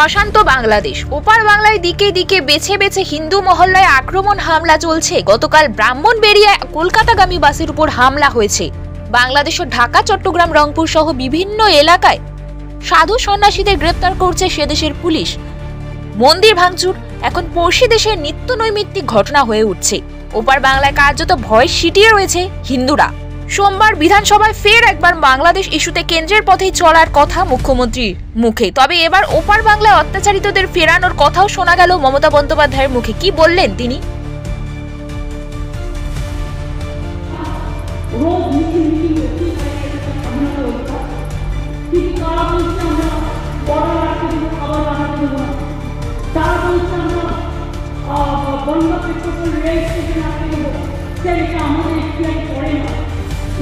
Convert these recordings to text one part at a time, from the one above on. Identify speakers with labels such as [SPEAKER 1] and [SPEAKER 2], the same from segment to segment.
[SPEAKER 1] অশান্ত বাংলাদেশ। ওপার বাংলায় দিকে দিকে বেছে বেছে হিন্দু মহল্লায় আক্রমণ হামলা চলছে। গতকাল ব্রাহ্মণবেড়িয়ায় কলকাতাগামী বাসের উপর হামলা হয়েছে। বাংলাদেশের ঢাকা, চট্টগ্রাম, রংপুর সহ বিভিন্ন এলাকায় সাধু সন্ন্যাসীদের গ্রেপ্তার করছে সেদেশের পুলিশ। মন্দির ভাঙচুর এখন পড়শি দেশের নিত্য নৈমিত্তিক ঘটনা হয়ে উঠছে। ওপার বাংলায় কার্যত ভয় সিটিয়ে রয়েছে হিন্দুরা। সোমবার বিধানসভায় ফের একবার বাংলাদেশ ইস্যুতে কেন্দ্রের পথেই চলার কথা মুখ্যমন্ত্রীর মুখে। তবে এবার ওপার বাংলায় অত্যাচারিতদের ফেরানোর কথাও শোনা গেল মমতা বন্দ্যোপাধ্যায়ের মুখে। কি বললেন তিনি?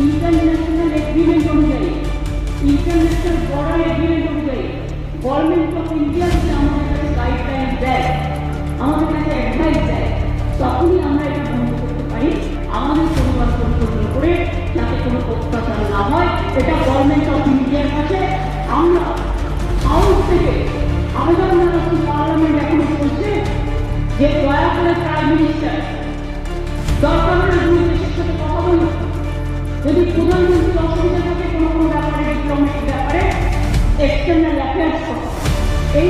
[SPEAKER 2] इंटरनेशनल एग्रीमेंट अनुযায়ী इंटरनेशनल बॉर्डर एग्रीमेंट अनुযায়ী गवर्नमेंट ऑफ इंडिया से আমাদের কাছে গাইডলাইন দেয়, আমাদের কাছে অ্যাডভাইস দেয়, তখনই আমরা এটা বন্ধ করতে পারি। আমাদের পরিবার পরিকল্পনা করে যাতে কোনো অত্যাচার না হয়, এটা গভর্নমেন্ট অফ ইন্ডিয়ার কাছে আমরা হাউস থেকে আবেদন জানাচ্ছি। পার্লামেন্ট এখনো চলছে যে দয়া করে প্রাইম মিনিস্টার দরকার হলে দুই দেশের সাথে কথা বলুন। যদি প্রধানমন্ত্রীর অসুবিধা থাকে কোনো ব্যাপারে, ডিপ্লোমেটিক ব্যাপারে, এক্সটার্নাল অ্যাফেয়ার্স এই